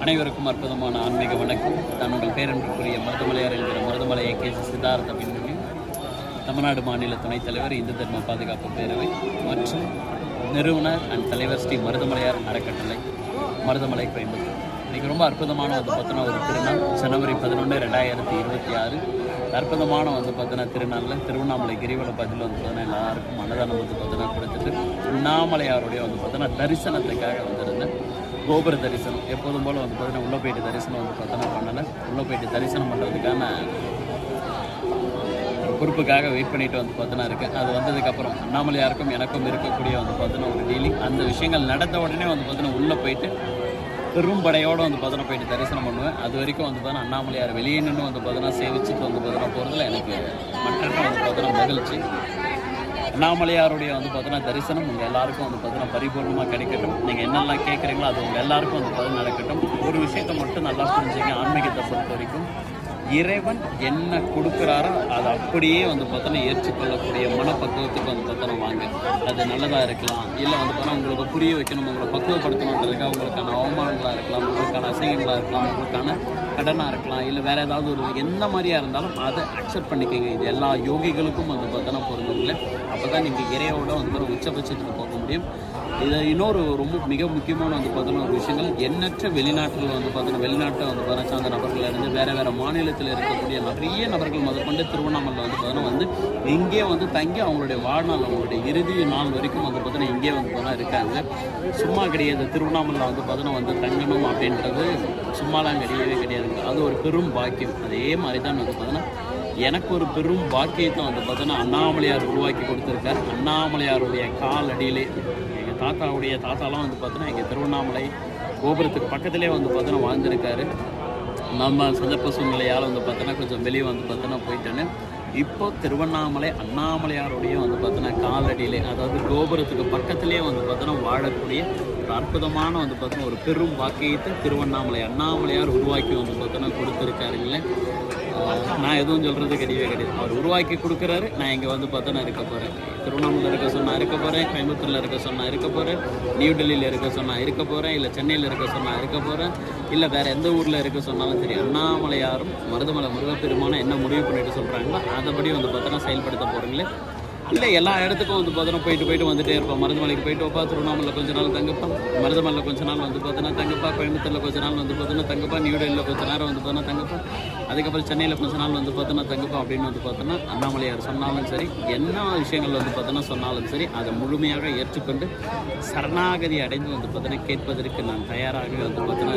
அனைவருக்கும் அற்புதமான ஆன்மீக வணக்கம். நான் உங்கள் பேரன்புக்குரிய மருதமலையார் என்கிற மருதமலை ஏகேசி சித்தார்த்த பின்னணி தமிழ்நாடு மாநில துணைத் தலைவர், இந்து தர்ம பாதுகாப்பு பேரவை மற்றும் நிறுவனர் அண்ட் தலைவர் ஸ்ரீ மருதமலையார் அறக்கட்டளை, மருதமலை கோயம்புத்தூர். இன்றைக்கி ரொம்ப அற்புதமான பார்த்தோன்னா ஒரு திருநாள், ஜனவரி 11, 2026. அற்புதமான பார்த்தோன்னா திருநாளில் திருவண்ணாமலை கிரிவல பதில் பார்த்தோன்னா எல்லாருக்கும் அன்னதானம் பார்த்தோன்னா கொடுத்துட்டு அண்ணாமலையாருடைய பார்த்தோன்னா தரிசனத்துக்காக வந்திருந்தேன். கோபுர தரிசனம் எப்போதும் போல் பார்த்தீங்கன்னா உள்ளே போயிட்டு தரிசனம் பார்த்தோன்னா பண்ணலை. உள்ளே போயிட்டு தரிசனம் பண்ணுறதுக்கான பொறுப்புக்காக வெயிட் பண்ணிட்டு பார்த்தோன்னா இருக்குது. அது வந்ததுக்கப்புறம் அண்ணாமலையாருக்கும் எனக்கும் இருக்கக்கூடிய பார்த்தோன்னா ஒரு டீலிங். அந்த விஷயங்கள் நடந்த உடனே பார்த்தோன்னா உள்ளே போயிட்டு பெரும் படையோடு பார்த்தோன்னா போயிட்டு தரிசனம் பண்ணுவேன். அது வரைக்கும் பார்த்தோன்னா அண்ணாமலையார் வெளியே நின்று பார்த்தோன்னா சேவிச்சுட்டு பார்த்தோன்னா போகிறதுல எனக்கு மற்ற பார்த்தோன்னா மகிழ்ச்சி. அண்ணாமலையாருடைய பார்த்தோன்னா தரிசனம் உங்கள் எல்லாருக்கும் பார்த்தோன்னா பரிபூர்ணமாக கிடைக்கட்டும். நீங்கள் என்னெல்லாம் கேட்குறீங்களோ அது உங்கள் எல்லாருக்கும் பார்த்தோன்னா நடக்கட்டும். ஒரு விஷயத்தை மட்டும் நல்லா புரிஞ்சுங்க, ஆன்மீகத்தை பொறுத்த வரைக்கும் இறைவன் என்ன கொடுக்குறாரோ அதை அப்படியே பார்த்தோன்னா ஏற்றுக்கொள்ளக்கூடிய மனப்பக்குவத்துக்கு பார்த்தோன்னா வாங்க. அது நல்லதாக இருக்கலாம், இல்லை பார்த்தோன்னா உங்களுக்கு புரிய வைக்கணும், உங்களை பக்குவப்படுத்தணுன்றதுக்காக உங்களுக்கான அவமானங்களாக இருக்கலாம், உங்களுக்கான அசைகங்களாக இருக்கலாம், உங்களுக்கான கடனாக இருக்கலாம், இல்லை வேறு ஏதாவது ஒரு எந்த மாதிரியாக இருந்தாலும் அதை அக்செப்ட் பண்ணிக்கோங்க. இது எல்லா யோகிகளுக்கும் பார்த்தோன்னா பொருந்தும். அப்போ தான் நீங்கள் இறையோட உச்சபட்சத்துக்கு போக முடியும். இதை இன்னொரு ரொம்ப மிக முக்கியமான பார்த்தோன்னா ஒரு விஷயங்கள், எண்ணற்ற வெளிநாட்டில் பார்த்தோன்னா வெளிநாட்டை பார்த்தோன்னா சார்ந்த நபர்கள் இருந்து வேறு மாநிலத்தில் இருக்கக்கூடிய நிறைய நபர்கள் முதற்கொண்டு திருவண்ணாமலை பார்த்தோன்னா இங்கே தங்கி அவங்களுடைய வாழ்நாள், அவங்களுடைய இறுதி நாள் வரைக்கும் பார்த்தோன்னா இங்கே பார்த்தோன்னா இருக்காங்க. சும்மா கிடையாது. திருவண்ணாமலை பார்த்தோன்னா தங்கணும் அப்படின்றது சும்மாலாம் கிடையவே கிடையாது. அது ஒரு பெரும் பாக்கியம். அதே மாதிரி தான் பார்த்தோன்னா எனக்கு ஒரு பெரும் பாக்கியத்தை பார்த்தோன்னா அண்ணாமலையார் உருவாக்கி கொடுத்துருக்கார். அண்ணாமலையாருடைய கால் அடியிலே எங்கள் தாத்தாவுடைய தாத்தாலாம் பார்த்தோன்னா எங்கள் திருவண்ணாமலை கோபுரத்துக்கு பக்கத்திலே பார்த்தோன்னா வாழ்ந்திருக்காரு. நம்ம சந்தர்ப்ப சூழ்நிலையால் பார்த்தோன்னா கொஞ்சம் வெளியே பார்த்தோன்னா போயிட்டேன்னு. இப்போ திருவண்ணாமலை அண்ணாமலையாருடைய பார்த்தோன்னா காலடியிலே, அதாவது கோபுரத்துக்கு பக்கத்திலே பார்த்தோன்னா வாழக்கூடிய ஒரு அற்புதமான பார்த்தோன்னா ஒரு பெரும் வாக்கியத்தை திருவண்ணாமலை அண்ணாமலையார் உருவாக்கி பார்த்தோன்னா கொடுத்துருக்காருங்களே. நான் எதுவும் சொல்கிறது கிடையாது. அவர் உருவாக்கி கொடுக்குறாரு. நான் இங்கே பார்த்தோன்னா இருக்க போகிறேன். திருவண்ணாமலையில் இருக்க சொன்னால் இருக்க போகிறேன், கோயம்புத்தூரில் இருக்க சொன்னால் இருக்க போகிறேன், நியூ டெல்லியில் இருக்க சொன்னால் இருக்க போகிறேன், இல்லை சென்னையில் இருக்க சொன்னால் இருக்க போகிறேன், இல்லை வேறு எந்த ஊரில் இருக்க சொன்னாலும் சரி, அண்ணாமலையாரும் மருதமலை முருகப்பெருமானை என்ன முடிவு பண்ணிட்டு சொல்கிறாங்களோ அதைப்படி பார்த்தோன்னா செயல்படுத்த போகிறீங்களே. இல்லை எல்லா இடத்துக்கும் பார்த்தோன்னா போயிட்டு வந்துகிட்டே இருப்போம். மருதமலைக்கு போயிட்டு வைப்பா, திருவண்ணாமலை கொஞ்ச நாள் தங்கப்பா, மருதமலையில் கொஞ்ச நாள் பார்த்தோன்னா தங்கப்பா, கோயம்புத்தூரில் கொஞ்ச நாள் பார்த்தோன்னா தங்கப்பா, நியூ டெல்லியில் கொஞ்ச நேரம் பார்த்தோன்னா தங்கப்பா, அதுக்கப்புறம் சென்னையில் கொஞ்ச நாள் பார்த்தோன்னா தங்கப்பா அப்படின்னு பார்த்தோன்னா அண்ணாமலையார் சொன்னாலும் சரி, என்ன விஷயங்கள் பார்த்தோன்னா சொன்னாலும் சரி, அதை முழுமையாக ஏற்றுக்கொண்டு சரணாகதி அடைந்து பார்த்தோன்னா கேட்பதற்கு நான் தயாராகவே பார்த்தோன்னா